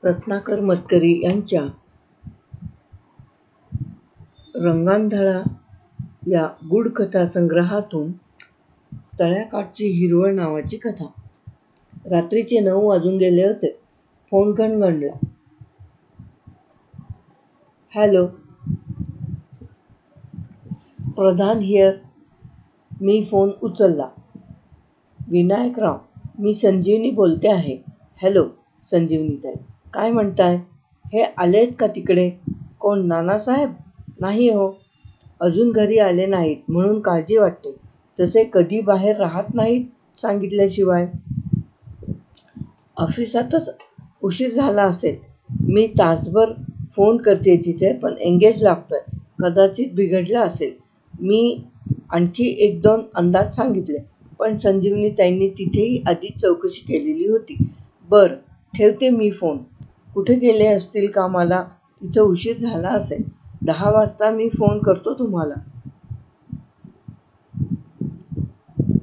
रत्नाकर मतकरी यांच्या रंगांधळा या गूढ कथा संग्रहातून तळ्याकाठची हिरवळ नावाची कथा. रात्रीचे 9 वाजून गेले होते. फोन घणघणला. Hello, Pradhan here. मी फोन उचलला. विनायकराव, मी संजीवनी बोलते आहे. हॅलो संजीवनीताई, काय म्हणताय? हे आलेत का तिकडे? कोण, नानासाहेब? नाही हो, अजून घरी आले नाहीत म्हणून काळजी वाटते. तसे कधी बाहेर राहत नाहीत सांगितल्याशिवाय. ऑफिसातच उशीर झाला असेल. मी तासभर फोन करते तिथे, पण एंगेज लागतोय. कदाचित बिघडला असेल. मी आणखी 1-2 अंदाज सांगितले, पण संजीवनीताईंनी तिथेही आधीच चौकशी केलेली होती. बरं, ठेवते मी फोन. कुठे गेले असतील कामाला? तिथं उशीर झाला असेल. 10 वाजता मी फोन करतो तुम्हाला.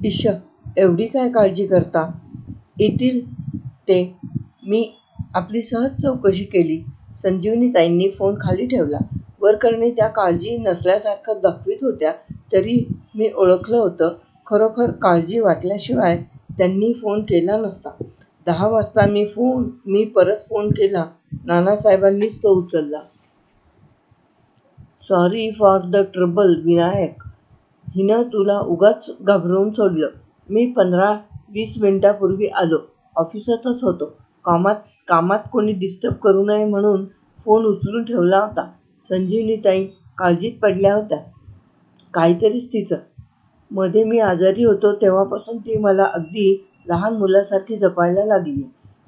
इश्श, एवढी काय काळजी करता? येतील ते. मी आपली सहज चौकशी केली. संजीवनीताईंनी फोन खाली ठेवला. वरकरणी त्या काळजी नसल्यासारखं दाखवीत होत्या, तरी मी ओळखलं होतं, खरोखर काळजी वाटल्याशिवाय त्यांनी फोन केला नसता. 10 वाजता मी परत फोन केला. नानासाहेबांनीच तो उचलला. Sorry for the trouble Vinayak. हिनं तुला उगाच घाबरवून सोडलं. मी 15-20 मिनिटांपूर्वी आलो. ऑफिसातच होतो. कामात कोणी डिस्टर्ब करू नये म्हणून फोन उचलून ठेवला होता. संजीवनीताई काळजीत पडल्या होत्या. काहीतरीच तिचं. मध्ये मी आजारी होतो तेव्हापासून ती मला अगदी लहान मुलासारखी जपायला लागली.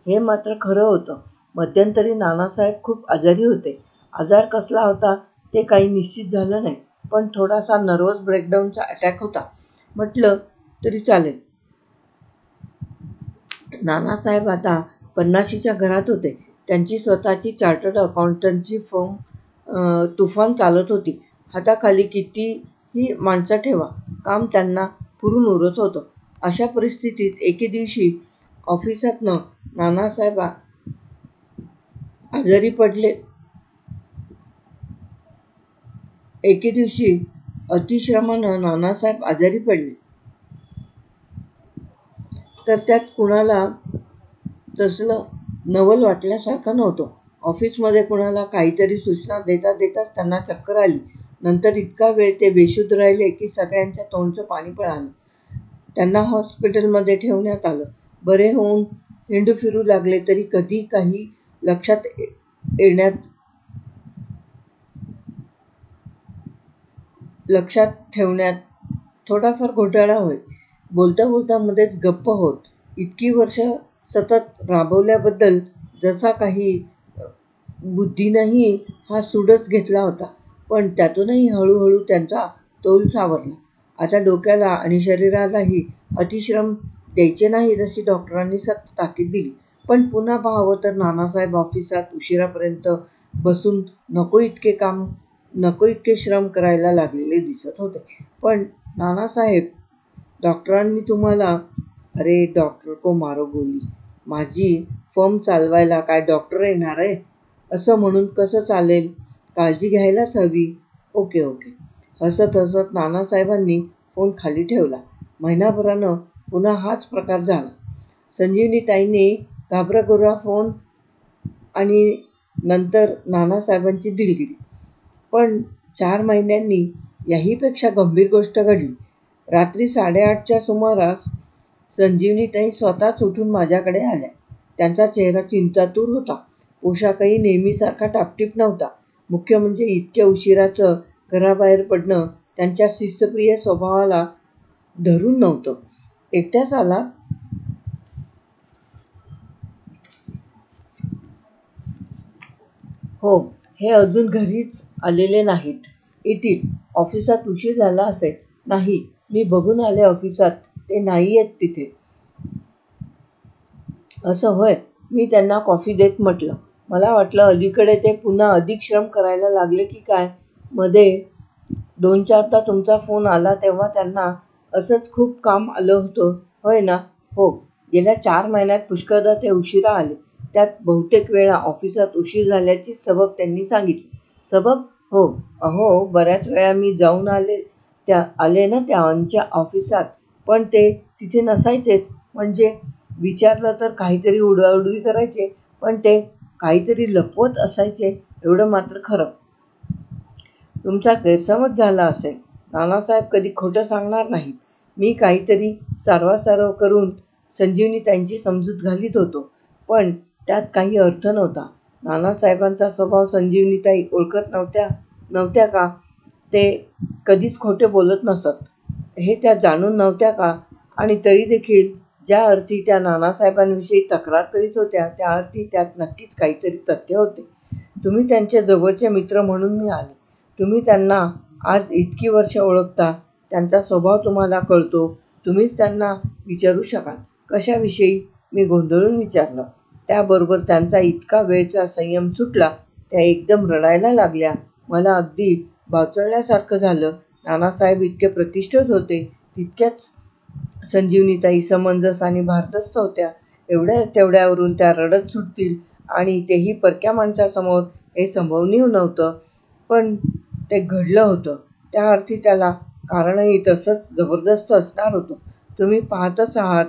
हे मात्र खरं होतं. मध्यंतरी नानासाहेब खूप आजारी होते. आजार कसला होता ते काही निश्चित झालं नाही, पण थोडासा नर्व्हस ब्रेकडाऊनचा अटॅक होता म्हटलं तरी चालेल. नानासाहेब आता 50च्या घरात होते. त्यांची स्वतःची चार्टर्ड अकाउंटंटची फर्म तुफान चालत होती. हाताखाली कितीही माणसं ठेवा, काम त्यांना पुरून उरत होतं. अशा परिस्थितीत एके दिवशी ऑफिसातनं नानासाहेब आजारी पडले. एके दिवशी अतिश्रमानं नानासाहेब आजारी पडले. तर त्यात कुणाला तसलं नवल वाटल्यासारखं नव्हतं. ऑफिसमध्ये कुणाला काहीतरी सूचना देताच त्यांना चक्कर आली. नंतर इतका वेळ ते बेशुद्ध राहिले की सगळ्यांच्या तोंडचं पाणी पळालं. त्यांना हॉस्पिटलमध्ये ठेवण्यात आलं. बरे होऊन हिंडू फिरू लागले तरी कधी काही लक्षात ठेवण्यात थोडाफार घोटाळा होय. बोलता मध्येच गप्प होत. इतकी वर्ष सतत राबवल्याबद्दल जसा काही बुद्धीनंही हा सूडच घेतला होता, पण त्यातूनही हळूहळू त्यांचा तोल सावरला. आता डोक्याला आणि शरीरालाही अतिश्रम द्यायचे नाहीत अशी डॉक्टरांनी सक्त ताकीद दिली. पण पुन्हा पाहावं तर नानासाहेब ऑफिसात उशिरापर्यंत बसून नको इतके श्रम करायला लागलेले दिसत होते. पण नानासाहेब, डॉक्टरांनी तुम्हाला... अरे डॉक्टर को मारो गोली. माझी फर्म चालवायला काय डॉक्टर येणार आहे? असं म्हणून कसं चालेल? काळजी घ्यायलाच हवी. ओके. हसत नानासाहेबांनी फोन खाली ठेवला. महिनाभरानं पुन्हा हाच प्रकार झाला. संजीवनीताईंनी घाबराघोरा फोन आणि नंतर नानासाहेबांची दिलगिरी. पण 4 महिन्यांनी याहीपेक्षा गंभीर गोष्ट घडली. रात्री 8:30च्या सुमारास संजीवनीताई स्वतःच उठून माझ्याकडे आल्या. त्यांचा चेहरा चिंतातूर होता. पोशाखही नेहमीसारखा टापटीप नव्हता. मुख्य म्हणजे इतक्या उशिराचं घराबाहेर पडणं त्यांच्या शिस्तप्रिय स्वभावाला धरून नव्हतं. एकट्याच आलात? हो, हे अजून घरीच आलेले नाहीत. येतील. ऑफिसात उशीर झाला असेल. नाही, मी बघून आले ऑफिसात. ते नाहीयेत तिथे. असं होय. मी त्यांना कॉफी देत म्हटलं. मला वाटलं अलीकडे ते पुन्हा अधिक श्रम करायला लागले की काय. मध्ये 2-4दा तुमचा फोन आला तेव्हा त्यांना असंच खूप काम आलं होतं, होय ना? हो. गेल्या 4 महिन्यात पुष्कळदा ते उशिरा आले. त्यात बहुतेक वेळा ऑफिसात उशीर झाल्याची सबब त्यांनी सांगितली. सबब? हो. अहो, बऱ्याच वेळा मी जाऊन आले ना त्यांच्या ऑफिसात, पण ते तिथे नसायचेच. म्हणजे विचारलं तर काहीतरी उडवाउडवी करायचे, पण ते काहीतरी लपवत असायचे एवढं मात्र खरं. तुमचा गैरसमज झाला असेल. नानासाहेब कधी खोटं सांगणार नाहीत. मी काहीतरी सारवासारव करून संजीवनीताईंची समजूत घालीत होतो, पण त्यात काही अर्थ नव्हता. नानासाहेबांचा स्वभाव संजीवनीताई ओळखत नव्हत्या का? ते कधीच खोटे बोलत नसत हे त्या जाणून नव्हत्या का? आणि तरी देखील ज्या अर्थी त्या नानासाहेबांविषयी तक्रार करीत होत्या त्या अर्थी त्यात नक्कीच काहीतरी तथ्य होते. तुम्ही त्यांचे जवळचे मित्र म्हणून मी आले. तुम्ही त्यांना आज इतकी वर्ष ओळखता, त्यांचा स्वभाव तुम्हाला कळतो. तुम्हीच त्यांना विचारू शकाल. कशाविषयी? मी गोंधळून विचारलं. त्याबरोबर त्यांचा इतका वेळचा संयम सुटला. त्या एकदम रडायला लागल्या. मला अगदी बावचळल्यासारखं झालं. नानासाहेब इतके प्रतिष्ठित होते, तितक्याच संजीवनीताई समंजस आणि भारदस्त होत्या. एवढ्या तेवढ्यावरून त्या रडत सुटतील आणि तेही परक्या माणसासमोर हे संभवनीय नव्हतं. पण ते घडलं होतं. त्या अर्थी त्याला कारणही तसंच जबरदस्त असणार होतं. तुम्ही पाहतच आहात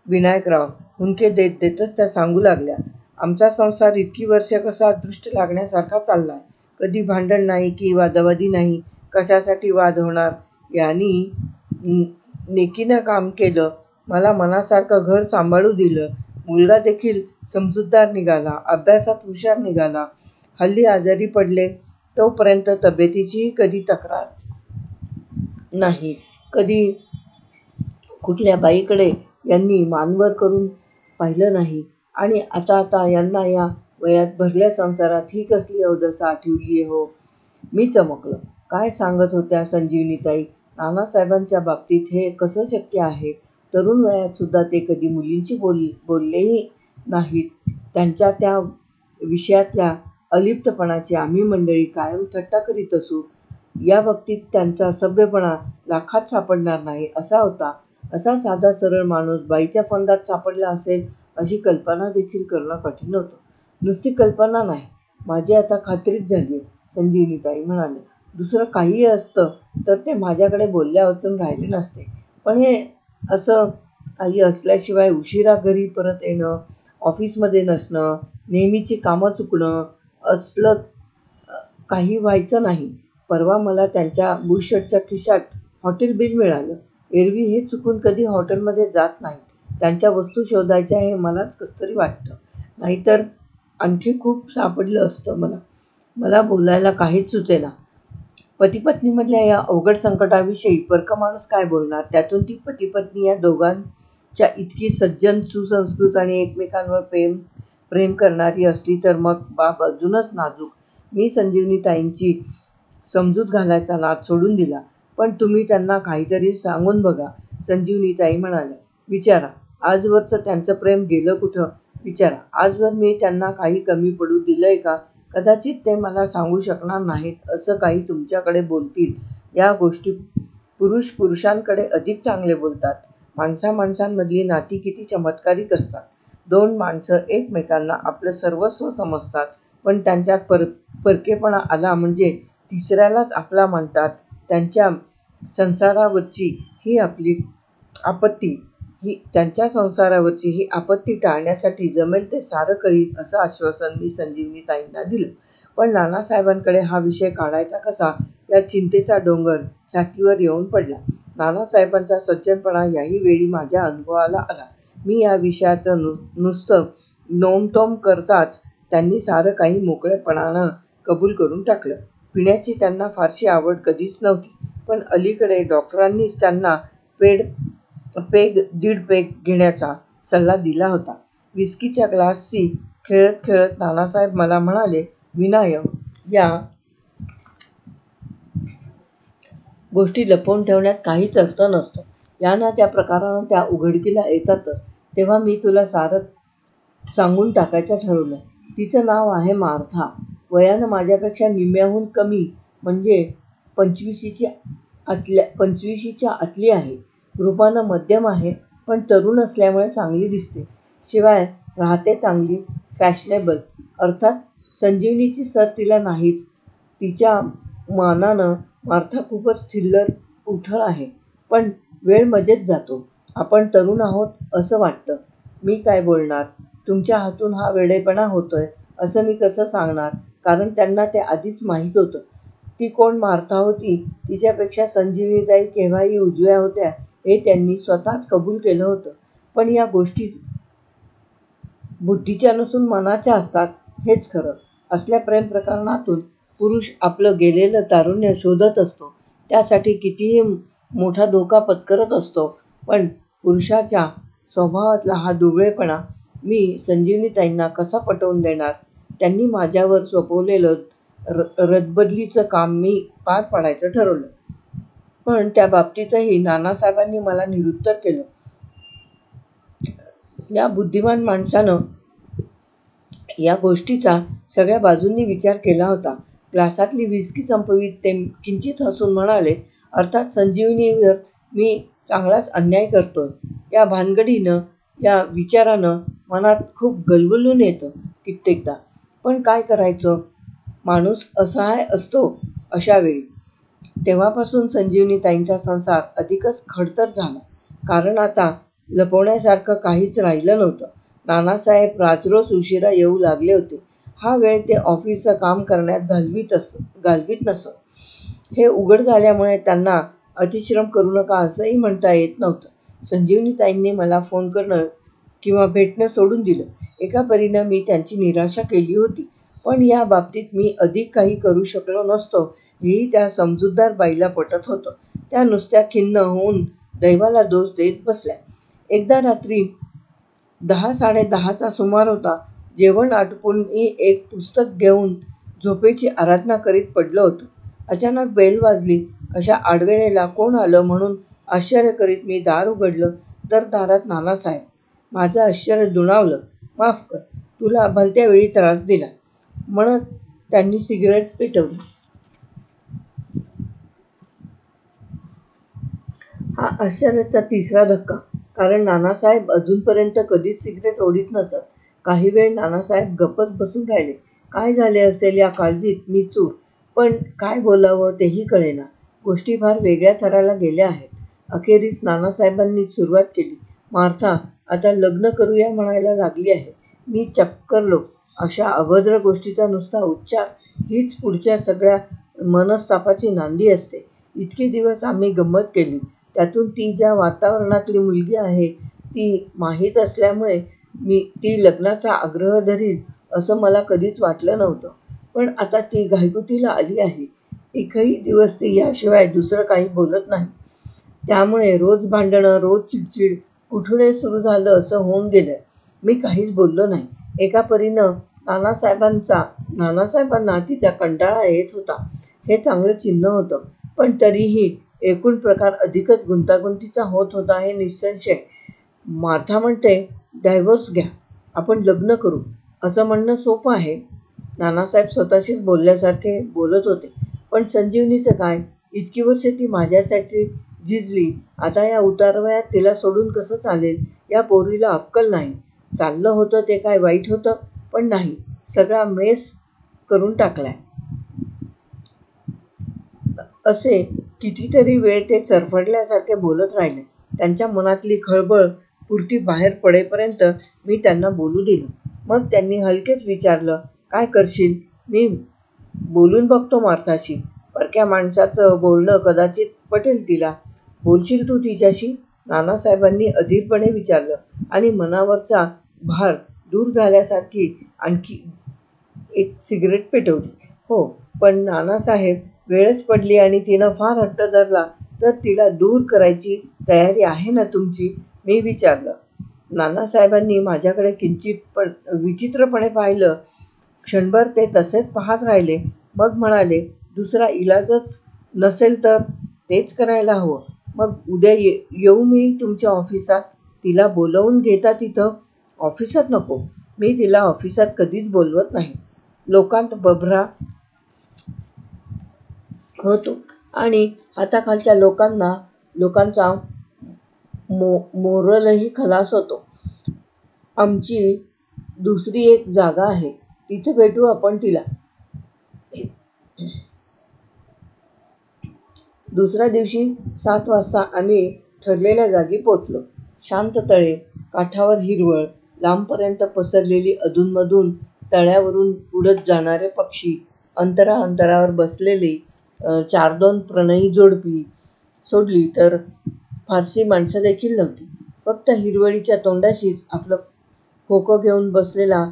विनायकराव, हुंदके देतच त्या सांगू लागल्या. आमचा संसार इतकी वर्ष कसा दृष्ट लागण्यासारखा चाललाय. कधी भांडण नाही की वादावादी नाही. कशासाठी वाद होणार? यांनी नेकीनं काम केलं. मला मनासारखं घर सांभाळू दिलं. मुलगा देखील समजूतदार निघाला, अभ्यासात हुशार निघाला. हल्ली आजारी पडले तोपर्यंत तब्येतीचीही कधी तक्रार नाही. कधी कुठल्या बाईकडे यांनी मानवर करून पाहिलं नाही. आणि आता यांना या वयात भरल्या संसारात ही कसली अवदसा आठवलीये हो? मी चमकलं. काय सांगत होत्या संजीवनीताई? नानासाहेबांच्या बाबतीत हे कसं शक्य आहे? तरुण वयात सुद्धा ते कधी मुलींची बोललेही नाहीत. त्यांच्या त्या विषयातल्या अलिप्तपणाची आम्ही मंडळी कायम थट्टा करीत असू. या बाबतीत त्यांचा सभ्यपणा लाखात सापडणार नाही असा होता. असा साधा सरळ माणूस बाईच्या फंदात सापडला असेल अशी कल्पना देखील करणं कठीण होतं. नुसती कल्पना नाही, माझी आता खात्रीच झालीये, संजीवनीताई म्हणाल्या. दुसरं काहीही असतं तर ते माझ्याकडे बोलल्यावाचून राहिले नसते. पण हे असं काही असल्याशिवाय उशिरा घरी परत येणं, ऑफिसमध्ये नसणं, नेहमीची कामं चुकणं असलं काही व्हायचं नाही. परवा मला त्यांच्या बुशशर्टच्या खिशात हॉटेल बिल मिळालं. एरवी हे चुकून कधी हॉटेलमध्ये जात नाहीत. त्यांच्या वस्तू शोधायच्या हे मलाच कसतरी वाटतं. नाहीतर आणखी खूप सापडलं असतं मला. मला बोलायला काहीच सुचेना. पतीपत्नीमधल्या या अवघड संकटाविषयी परका माणूस काय बोलणार? त्यातून ती पतीपत्नी या दोघांच्या इतकी सज्जन, सुसंस्कृत आणि एकमेकांवर प्रेम करणारी असली तर मग बाब अजूनच नाजूक. मी संजीवनीताईंची समजूत घालायचा नाद सोडून दिला. पण तुम्ही त्यांना काहीतरी सांगून बघा, संजीवनीताई म्हणाल्या. विचारा, आजवरचं त्यांचं प्रेम गेलं कुठं? विचारा, आजवर मी त्यांना काही कमी पडू दिलंय का? कदाचित ते मला सांगू शकणार नाहीत. असं काही तुमच्याकडे बोलतील. या गोष्टी पुरुष पुरुषांकडे अधिक चांगले बोलतात. माणसांमधली नाती किती चमत्कारिक असतात. दोन माणसं एकमेकांना आपलं सर्वस्व समजतात, पण त्यांच्यात परकेपणा आला म्हणजे तिसऱ्यालाच आपला म्हणतात. त्यांच्या संसारावरची ही आपत्ती टाळण्यासाठी जमेल ते सारं करीन असं आश्वासन मी संजीवनीताईंना दिलं. पण नानासाहेबांकडे हा विषय काढायचा कसा या चिंतेचा डोंगर छातीवर येऊन पडला. नानासाहेबांचा सज्जनपणा याही वेळी माझ्या अनुभवाला आला. मी या विषयाचं नुसतं नोमतोम करताच त्यांनी सारं काही मोकळेपणानं कबूल करून टाकलं. पिण्याची त्यांना फारशी आवड कधीच नव्हती, पण अलीकडे डॉक्टरांनीच त्यांना दीड पेग घेण्याचा सल्ला दिला होता. विस्कीच्या ग्लासशी खेळत खेळत नानासाहेब मला म्हणाले, विनायक, या गोष्टी लपवून ठेवण्यात काहीच अर्थ नसतो. या ना त्या प्रकारानं त्या उघडकीला येतातच. तेव्हा मी तुला सारं सांगून टाकायचं ठरवलं. तिचं नाव आहे मार्था. वयानं माझ्यापेक्षा निम्म्याहून कमी, म्हणजे 25च्या आतली आहे. रूपानं मध्यम आहे, पण तरुण असल्यामुळे चांगली दिसते. शिवाय राहते चांगली, फॅशनेबल. अर्थात संजीवनीची सर तिला नाहीच. तिच्या मानानं मार्था खूपच थिल्लर उथळ आहे. पण वेळ मजेत जातो. आपण तरुण आहोत असं वाटतं. मी काय बोलणार? तुमच्या हातून हा वेडेपणा होतोय असं मी कसं सांगणार? कारण त्यांना ते आधीच माहीत होतं. ती कोण मार्था होती, तिच्यापेक्षा संजीवनीताई केव्हाही उजव्या होत्या हे त्यांनी स्वतःच कबूल केलं होतं. पण या गोष्टी बुद्धीच्या नसून मनाच्या असतात हेच खरं. असल्या प्रेम प्रकरणातून पुरुष आपलं गेलेलं तारुण्य शोधत असतो. त्यासाठी कितीही मोठा धोका पत्करत असतो. पण पुरुषाच्या स्वभावातला हा दुबळेपणा मी संजीवनीताईंना कसा पटवून देणार? त्यांनी माझ्यावर सोपवलेलं रदबदलीचं काम मी पार पाडायचं ठरवलं. पण त्या बाबतीतही नानासाहेबांनी मला निरुत्तर केलं. या बुद्धिमान माणसानं या गोष्टीचा सगळ्या बाजूंनी विचार केला होता. ग्लासातली व्हिस्की संपवीत ते किंचित हसून म्हणाले, अर्थात संजीवनीवर मी चांगलाच अन्याय करतोय. या भानगडीनं, या विचारानं मनात खूप गलबलून येतं कित्येकदा. पण काय करायचं? माणूस असहाय असतो अशा वेळी. तेव्हापासून संजीवनीताईंचा संसार अधिकच खडतर झाला. कारण आता लपवण्यासारखं काहीच राहिलं नव्हतं. नानासाहेब राजरोज उशिरा येऊ लागले होते. हा वेळ ते ऑफिसचं काम करण्यात घालवीत नसत. हे उघड झाल्यामुळे त्यांना अतिश्रम करू नका असंही म्हणता येत नव्हतं. संजीवनीताईंनी मला फोन करणं किंवा भेटणं सोडून दिलं. एका परीनं मी त्यांची निराशा केली होती. पण या बाबतीत मी अधिक काही करू शकलो नसतो हेही त्या समजूतदार बाईला पटत होतं. त्या नुसत्या खिन्न होऊन दैवाला दोष देत बसल्या. एकदा रात्री 10-10:30चा सुमार होता. जेवण आटपून मी एक पुस्तक घेऊन झोपेची आराधना करीत पडलो होतो. अचानक बेल वाजली. अशा आडवेळेला कोण आलं म्हणून आश्चर्य करीत मी दार उघडलं तर दारात नानासाहेब. माझं आश्चर्य दुणावलं. माफ कर, तुला भलत्या वेळी त्रास दिला, म्हणत त्यांनी सिगारेट पेटवली. हा आश्चर्याचा तिसरा धक्का. कारण नानासाहेब अजूनपर्यंत कधीच सिगारेट ओढीत नसत. काही वेळ नानासाहेब गप्पच बसून राहिले. काय झाले असेल या काळजीत मी चूर. पण काय बोलावं तेही कळेना. गोष्टी फार वेगळ्या थराला गेल्या आहेत. अखेरीस नानासाहेबांनी सुरुवात केली. मार्था आता लग्न करूया म्हणायला लागली आहे. मी चक्करलो. अशा अभद्र गोष्टीचा नुसता उच्चार हीच पुढच्या सगळ्या मनस्तापाची नांदी असते. इतके दिवस आम्ही गंमत केली. त्यातून ती ज्या वातावरणातली मुलगी आहे ती माहीत असल्यामुळे ती लग्नाचा आग्रह धरील असं मला कधीच वाटलं नव्हतं. पण आता ती घाईकुतीला आली आहे. एकही दिवस ती याशिवाय दुसरं काही बोलत नाही. त्यामुळे रोज भांडणं, रोज चिडचिड, कुठूनही सुरू झालं असं होऊन गेलंय. मी काहीच बोललो नाही. एका परीनं नानासाहेबांना तिचा कंटाळा येत होता हे चांगलं चिन्ह होतं. पण तरीही एकूण प्रकार अधिकच गुंतागुंतीचा होत होता हे निस्संशय. मार्था म्हणते, डायव्होर्स घ्या, आपण लग्न करू. असं म्हणणं सोपं आहे. नानासाहेब स्वतःशीच बोलल्यासारखे बोलत होते. पण संजीवनीचं काय? इतकी वर्षे ती माझ्यासाठी झिजली. आता या उतारवयात तिला सोडून कसं चालेल? या पोरीला अक्कल नाही. चाललं होतं ते काय वाईट होतं? पण नाही, सगळा मेस करून टाकलाय. असे कितीतरी वेळ ते चरफडल्यासारखे बोलत राहिले. त्यांच्या मनातली खळबळ पुरती बाहेर पडेपर्यंत मी त्यांना बोलू दिलं. मग त्यांनी हलकेच विचारलं, काय करशील? मी बोलून बघतो मार्थाशी. परक्या माणसाचं बोलणं कदाचित पटेल तिला. बोलशील तू तिच्याशी? नानासाहेबांनी अधीरपणे विचारलं आणि मनावरचा भार दूर झाल्यासारखी आणखी एक सिगारेट पेटवली. हो, पण नानासाहेब, वेळच पडली आणि तिनं फार हट्ट धरला तर तिला दूर करायची तयारी आहे ना तुमची? मी विचारलं. नानासाहेबांनी माझ्याकडे किंचित पण विचित्रपणे पाहिलं. क्षणभर ते तसेच पाहत राहिले. मग म्हणाले, दुसरा इलाजच नसेल तर तेच करायला हवं. मग उद्या येऊ मी तुमच्या ऑफिसात? तिला बोलवून घेता तिथं? ऑफिसात नको. मी तिला ऑफिसात कधीच बोलवत नाही. लोकांत बभरा होतो आणि हाताखालच्या लोकांचा मोरलही खलास होतो. आमची दुसरी एक जागा आहे, तिथे भेटू आपण तिला. दुसऱ्या दिवशी 7 वाजता आम्ही ठरलेल्या जागी पोचलो. शांत तळे, काठावर हिरवळ, लांबपर्यंत पसरलेली अधूनमधून तळ्यावरून उडत जाणारे पक्षी, अंतरावर बसलेली 4-2 प्रणयी जोडपी सोडली तर फारशी माणसं देखील नव्हती. फक्त हिरवळीच्या तोंडाशीच आपलं खोकं घेऊन बसलेला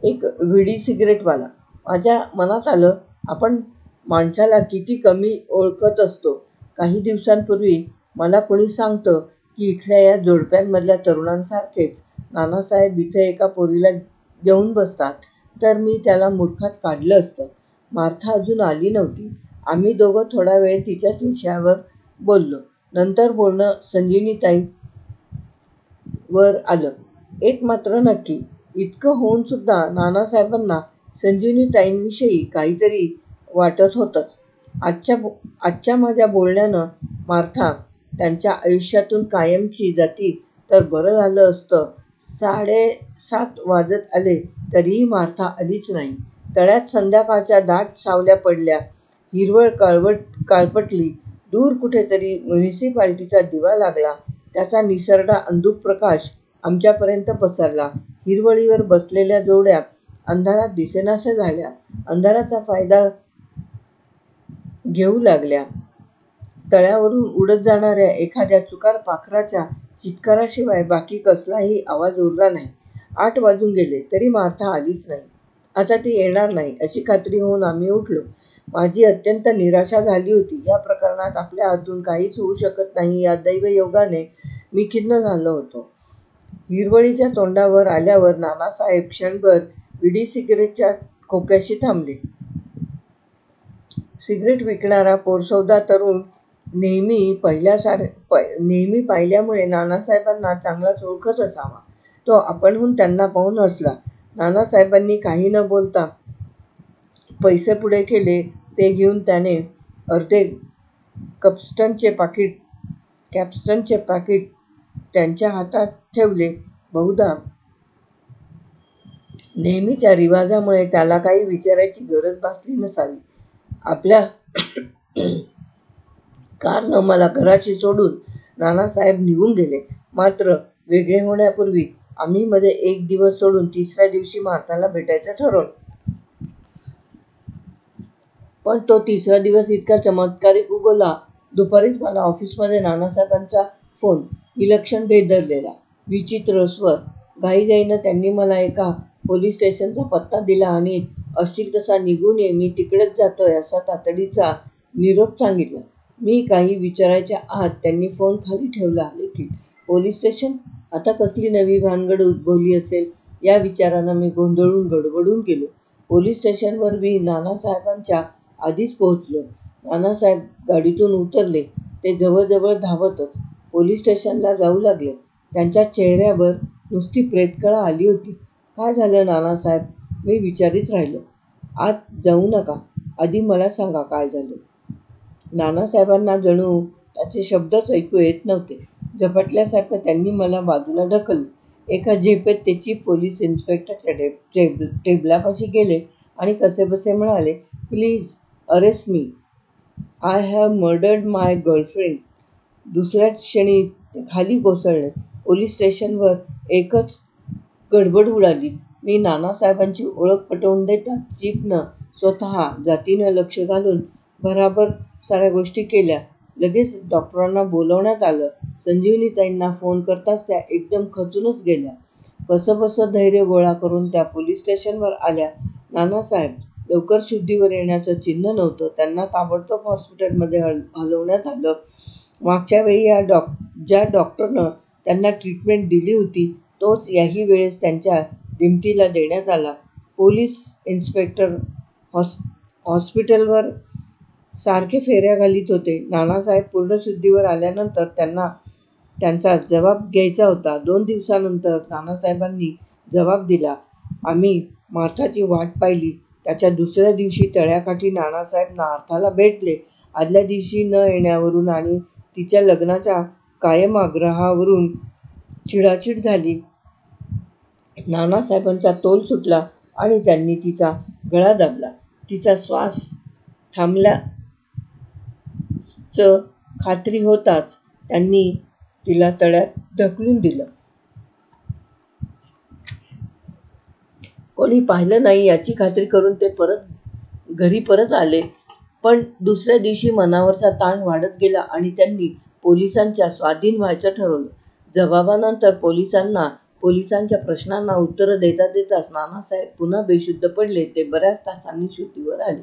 एक विडी सिगारेटवाला. माझ्या मनात आलं, आपण माणसाला किती कमी ओळखत असतो. काही दिवसांपूर्वी मला कोणी सांगतं की इथल्या या जोडप्यांमधल्या तरुणांसारखेच नानासाहेब इथे एका पोरीला घेऊन बसतात, तर मी त्याला मूर्खात काढलं असतं. मार्था अजून आली नव्हती. आम्ही दोघं थोडा वेळ तिच्याच विषयावर बोललो. नंतर बोलणं संजीवनीताई वर आलं. एक मात्र नक्की, इतकं होऊन सुद्धा नानासाहेबांना संजीवनीताईंविषयी काहीतरी वाटत होतंच. आजच्या माझ्या बोलण्यानं मार्था त्यांच्या आयुष्यातून कायमची जाती तर बरं झालं असतं. 7:30 वाजत आले तरीही मार्था आलीच नाही. तळ्यात संध्याकाळच्या दाट सावल्या पडल्या. हिरवळ काळपटली. दूर कुठेतरी म्युनिसिपालिटीचा दिवा लागला. त्याचा निसरडा अंधुक प्रकाश आमच्यापर्यंत पसरला. हिरवळीवर बसलेल्या जोड्या अंधारात दिसेनाशा झाल्या. अंधाराचा फायदा घेऊ लागल्या. तळ्यावरून उडत जाणाऱ्या एखाद्या चुकार पाखराच्या चित्काराशिवाय बाकी कसलाही आवाज उरला नाही. 8 वाजून गेले तरी मार्था आलीच नाही. आता ती येणार नाही अशी खात्री होऊन आम्ही उठलो. माझी अत्यंत निराशा झाली होती. या प्रकरणात आपल्या हातून काहीच होऊ शकत नाही या दैवयोगाने मी खिन्न झालो होतो. हिरवळीच्या तोंडावर आल्यावर नानासाहेब क्षणभर विडी सिगारेटच्या खोक्याशी थांबले. सिगारेट विकणारा पोरसौदा तरुण नेहमी पाहिल्यामुळे नानासाहेबांना चांगलाच ओळखत असावा. तो आपणहून त्यांना पाहून हसला. नानासाहेबांनी काही न बोलता पैसे पुढे केले. ते घेऊन त्याने अर्धे कॅप्स्टनचे पाकीट त्यांच्या हातात ठेवले. बहुधा नेहमीच्या रिवाजामुळे त्याला काही विचारायची गरज भासली नसावी. आपल्या कारनं मला घराशी सोडून नानासाहेब निघून गेले. मात्र वेगळे होण्यापूर्वी आम्ही मध्ये एक दिवस सोडून तिसऱ्या दिवशी मार्थाला भेटायचं ठरवलं. पण तो तिसरा दिवस इतका चमत्कारिक उगवला. दुपारीच मला ऑफिसमध्ये नानासाहेबांचा फोन. विलक्षण भेदरलेला, विचित्र स्वर. घाईघाईनं त्यांनी मला एका पोलीस स्टेशनचा पत्ता दिला आणि असतील तसा निघून ये, मी तिकडेच जातोय असा तातडीचा निरोप सांगितला. मी काही विचारायच्या आत त्यांनी फोन खाली ठेवला देखील. Police station? आता कसली नवी भानगड उद्भवली असेल या विचारानं मी गोंधळून गडबडून गेलो. पोलीस स्टेशनवर मी नानासाहेबांच्या आधीच पोहोचलो. नानासाहेब गाडीतून उतरले. ते जवळ धावतच पोलीस स्टेशनला जाऊ लागले. त्यांच्या चेहऱ्यावर नुसती प्रेतकळा आली होती. काय झालं नानासाहेब? मी विचारित राहिलो. आत जाऊ नका, आधी मला सांगा काय झालं. नानासाहेबांना जणू त्याचे शब्दच ऐकू येत नव्हते. झपाटल्यासारखं त्यांनी मला बाजूला ढकललं. एका झेपेत ते चीफ पोलीस इन्स्पेक्टरच्या टेबलापाशी गेले आणि कसेबसे म्हणाले, please arrest me. I have murdered my girlfriend. दुसऱ्याच क्षणी ते खाली कोसळले. पोलीस स्टेशनवर एकच गडबड उडाली. मी नानासाहेबांची ओळख पटवून देताच चीफनं स्वतः जातीनं लक्ष घालून भराभर साऱ्या गोष्टी केल्या. लगेच डॉक्टरांना बोलवण्यात आलं. संजीवनीताईंना फोन करताच त्या एकदम खचूनच गेल्या. कसंबसं धैर्य गोळा करून त्या पोलीस स्टेशनवर आल्या. नानासाहेब लवकर शुद्धीवर येण्याचं चिन्ह नव्हतं. त्यांना ताबडतोब हॉस्पिटलमध्ये हलवण्यात आलं. मागच्या वेळी ज्या डॉक्टरनं त्यांना ट्रीटमेंट दिली होती तोच याही वेळेस त्यांच्या दिमतीला देण्यात आला. पोलीस इन्स्पेक्टर हॉस्पिटलवर सारखे फेऱ्या घालीत होते. नानासाहेब पूर्ण शुद्धीवर आल्यानंतर त्यांना त्यांचा जबाब घ्यायचा होता. 2 दिवसांनंतर नानासाहेबांनी जबाब दिला. आम्ही मार्थाची वाट पाहिली. त्याच्या दुसऱ्या दिवशी तळ्याकाठी नानासाहेब मार्थाला भेटले. आदल्या दिवशी न येण्यावरून आणि तिच्या लग्नाच्या कायम आग्रहावरून चिडाचिड झाली. नानासाहेबांचा तोल सुटला आणि त्यांनी तिचा गळा दाबला. तिचा श्वास थांबल्याचं खात्री होताच त्यांनी तिला तळ्यात ढकलून दिलं. कोणी पाहिलं नाही याची खात्री करून ते घरी परत आले. पण दुसऱ्या दिवशी मनावरचा ताण वाढत गेला आणि त्यांनी पोलिसांच्या स्वाधीन व्हायचं ठरवलं. जबाबानंतर पोलिसांच्या प्रश्नांना उत्तरं देता देताच नानासाहेब पुन्हा बेशुद्ध पडले. ते बऱ्याच तासांनी शुद्धीवर आले.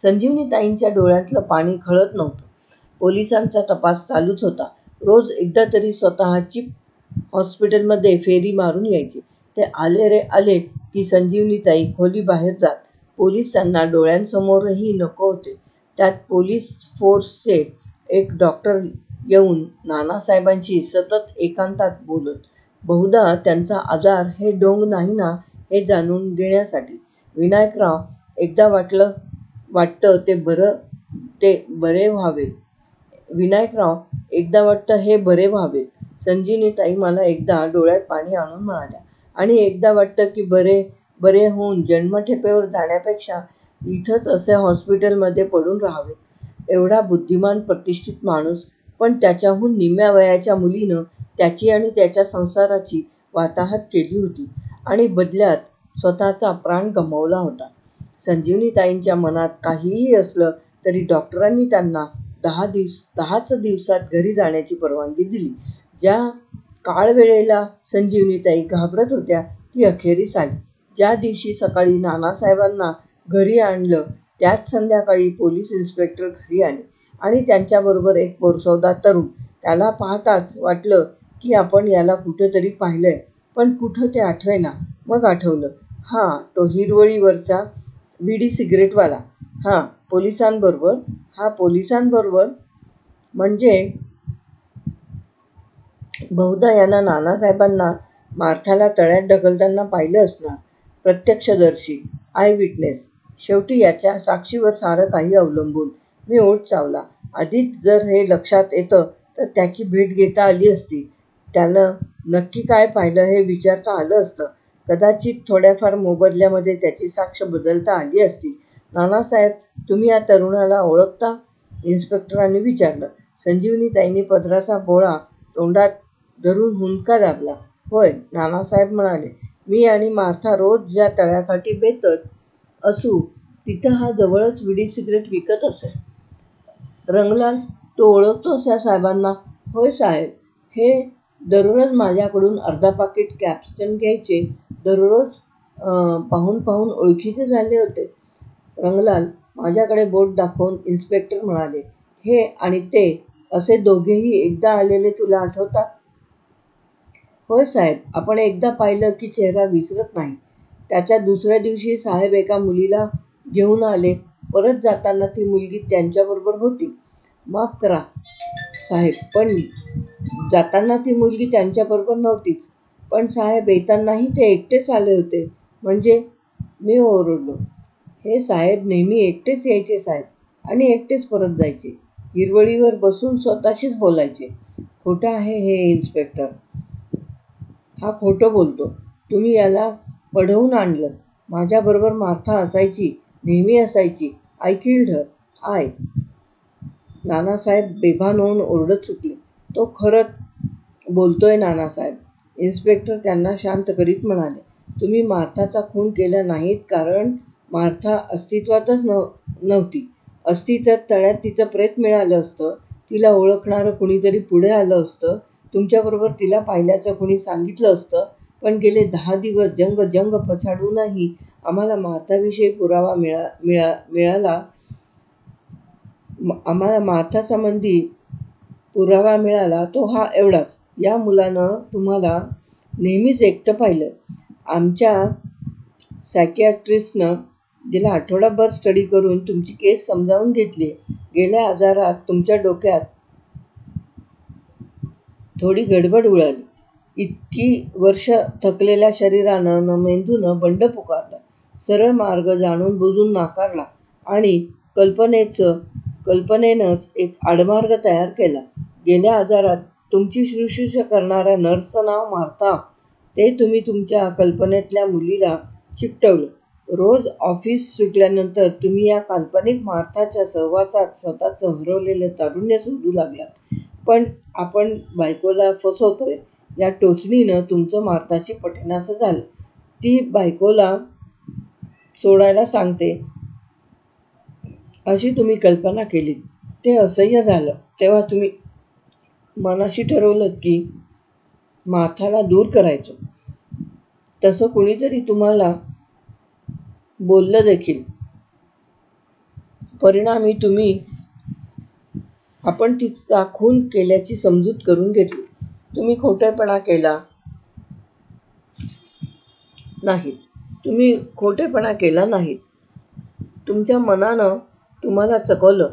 संजीवनीताईंच्या डोळ्यातलं पाणी खळत नव्हतं. पोलिसांचा तपास चालूच होता. रोज एकदा तरी स्वतःची हॉस्पिटलमध्ये फेरी मारून यायचे. ते आले रे आले की संजीवनीताई खोलीबाहेर जात. पोलीस त्यांना डोळ्यांसमोरही नको होते. त्यात पोलीस फोर्सचे एक डॉक्टर येऊन नानासाहेबांशी सतत एकांतात बोलत. बहुधा त्यांचा आजार हे डोंग नाही ना हे जाणून घेण्यासाठी. विनायकराव एकदा वाटतं हे बरे व्हावेत. संजीवनीताई मला एकदा डोळ्यात पाणी आणून म्हणाल्या. आणि एकदा वाटतं की बरे होऊन जन्मठेपेवर जाण्यापेक्षा इथंच असे हॉस्पिटलमध्ये पडून राहावे. एवढा बुद्धिमान प्रतिष्ठित माणूस, पण त्याच्याहून निम्म्या वयाच्या मुलीनं त्याची आणि त्याच्या संसाराची वाताहत केली होती आणि बदल्यात स्वतःचा प्राण गमावला होता. संजीवनीताईंच्या मनात काहीही असलं तरी डॉक्टरांनी त्यांना 10च दिवसात घरी जाण्याची परवानगी दिली. ज्या काळवेळेला संजीवनीताई घाबरत होत्या ती अखेरीस आली. ज्या दिवशी सकाळी नानासाहेबांना घरी आणलं त्याच संध्याकाळी पोलीस इन्स्पेक्टर घरी आले आणि त्यांच्याबरोबर एक पोरसौदा तरुण. त्याला पाहताच वाटलं की आपण याला कुठंतरी पाहिलंय, पण कुठं ते आठवेना. मग आठवलं, तो हिरवळीवरचा विडी सिगारेटवाला. पोलिसांबरोबर म्हणजे बहुधा यानं नानासाहेबांना मार्थाला तळ्यात ढकलताना पाहिलं असणार. प्रत्यक्षदर्शी, आय विटनेस. शेवटी याच्या साक्षीवर सारं काही अवलंबून. मी ओठ चावला. आधीच जर हे लक्षात येतं तर त्याची भेट घेता आली असती. त्यानं नक्की काय पाहिलं हे विचारता आलं असतं. कदाचित थोड्याफार मोबदल्यामध्ये त्याची साक्ष बदलता आली असती. नानासाहेब, तुम्ही या तरुणाला ओळखता? इन्स्पेक्टरांनी विचारलं. संजीवनीताईंनी पदराचा बोळा तोंडात धरून हुंदका दाबला. होय, नानासाहेब म्हणाले. मी आणि मार्था रोज ज्या तळ्याकाठी बेतत असू तिथं हा जवळच विडी सिगारेट विकत असे. रंगलाल, तू ओळखतोस या साहेबांना? होय साहेब, हे दररोज माझ्याकडून अर्धा पाकीट कॅप्स्टन घ्यायचे. दररोज पाहून ओळखीचे झाले होते. रंगलाल माझ्याकडे बोट दाखवून इन्स्पेक्टर म्हणाले. हे आणि ते असे दोघेही एकदा आलेले तुला आठवतात? होय साहेब, आपण एकदा पाहिलं की चेहरा विसरत नाही. त्याच्या दुसऱ्या दिवशी साहेब एका मुलीला घेऊन आले. परत जाताना ती मुलगी त्यांच्याबरोबर होती. माफ करा साहेब, पण जाताना ती मुलगी त्यांच्याबरोबर नव्हतीच. पण साहेब, येतानाही ते एकटेच आले होते. म्हणजे? मी ओरडलो. हे साहेब नेहमी एकटेच यायचे साहेब, आणि एकटेच परत जायचे. हिरवळीवर बसून स्वतःशीच बोलायचे. खोटं आहे हे इन्स्पेक्टर. हा खोटं बोलतो. तुम्ही याला पढवून आणलंत. माझ्याबरोबर मार्था असायची, नेहमी असायची. I killed her. I. Nanasaheb बेभान होऊन ओरडत सुटले. तो खरं बोलतोय नानासाहेब. इन्स्पेक्टर त्यांना शांत करीत म्हणाले. तुम्ही मार्थाचा खून केला नाहीत कारण मार्था अस्तित्वातच नव्हती. असती तर तळ्यात तिचं प्रेत मिळालं असतं. तिला ओळखणारं कुणीतरी पुढे आलं असतं. तुमच्याबरोबर तिला पाहिल्याचं कुणी सांगितलं असतं. पण गेले 10 दिवस जंग पछाडूनही आम्हाला मार्थाविषयी पुरावा आम्हाला मार्थासंबंधी पुरावा मिळाला तो हा एवढाच. या मुलानं तुम्हाला नेहमीच एकटं पाहिलं. आमच्या सायकियाट्रिस्टनं गेला आठवडाभर स्टडी करून तुमची केस समजावून घेतली. गेल्या आजारात तुमच्या डोक्यात थोडी गडबड उडाली. इतकी वर्ष थकलेल्या शरीरानं न मेंदूनं बंड पुकारलं. सरळ मार्ग जाणून बुजून नाकारला आणि कल्पनेनंच एक आडमार्ग तयार केला. गेल्या आजारात तुमची शुश्रूषा करणाऱ्या नर्सचं नाव मार्था ते तुम्ही तुमच्या कल्पनेतल्या मुलीला चिकटवलं. रोज ऑफिस सुटल्यानंतर तुम्ही या काल्पनिक मार्थाच्या सहवासात स्वतःचं हरवलेलं तारुण्य शोधू लागलात. पण आपण बायकोला फसवतोय या टोचणीनं तुमचं मार्थाशी पटेनासं झालं. ती बायकोला सोडायला सांगते अशी तुम्ही कल्पना केलीत. ते असह्य झालं. तेव्हा तुम्ही मनाशी ठरवलंत की मार्थाला दूर करायचं. तसं कुणीतरी तुम्हाला बोललं देखील. परिणामी आपण तिचा खून केल्याची समजूत करून घेतली. तुम्ही खोटेपणा केला नाहीत. तुमच्या मनानं तुम्हाला चकवलं.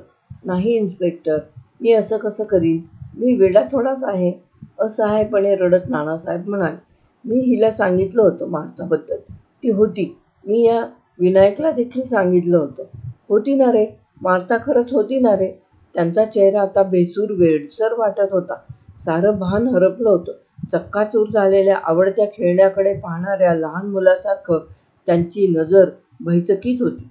नाही इन्स्पेक्टर, मी असं कसं करीन? मी वेडा थोडाच आहे, असहायपणे रडत नानासाहेब म्हणाले. मी हिला सांगितलं होतं मार्थाबद्दल. ती होती. मी या विनायकला देखील सांगितलं होतं. होती ना रे, मार्था खरंच होती ना रे. त्यांचा चेहरा आता भेसूर वेडसर वाटत होता. सारं भान हरपलं होतं. चक्काचूर झालेल्या आवडत्या खेळण्याकडे पाहणाऱ्या लहान मुलासारखं त्यांची नजर भयचकित होती.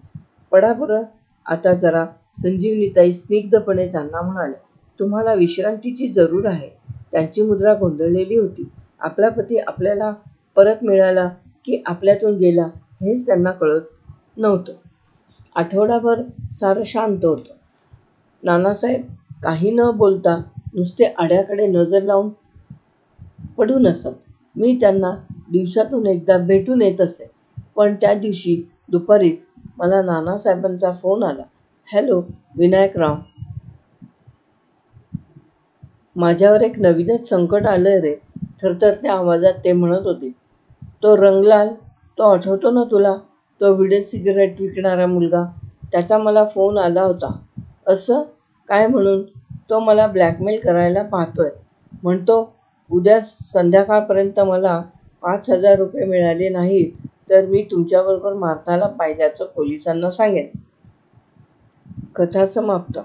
पडा बरं आता जरा. संजीवनीताई स्निग्धपणे त्यांना म्हणाल्या. तुम्हाला विश्रांतीची जरूर आहे. त्यांची मुद्रा गोंधळलेली होती. आपला पती आपल्याला परत मिळाला की आपल्यातून गेला हेच त्यांना कळत नव्हतं. आठवडाभर सारं शांत होतं. नानासाहेब काही न बोलता नुसते आड्याकडे नजर लावून पडून असत. मी त्यांना दिवसातून एकदा भेटून येत असे. पण त्या दिवशी दुपारीच मला नानासाहेबांचा फोन आला. हॅलो विनायकराव, माझ्यावर एक नवीनच संकट आलंय रे, थरथरत्या आवाजात ते म्हणत होते. तो रंगलाल, तो आठवतो ना तुला? तो विडेल सिगारेट विकणारा मुलगा. त्याचा मला फोन आला होता. असं काय म्हणून? तो मला ब्लॅकमेल करायला पाहतोय. म्हणतो उद्या संध्याकाळपर्यंत मला 5,000 रुपये मिळाले नाहीत तर मी तुमच्याबरोबर मार्थाला पाहिल्याचं पोलिसांना सांगेन. कथा समाप्त.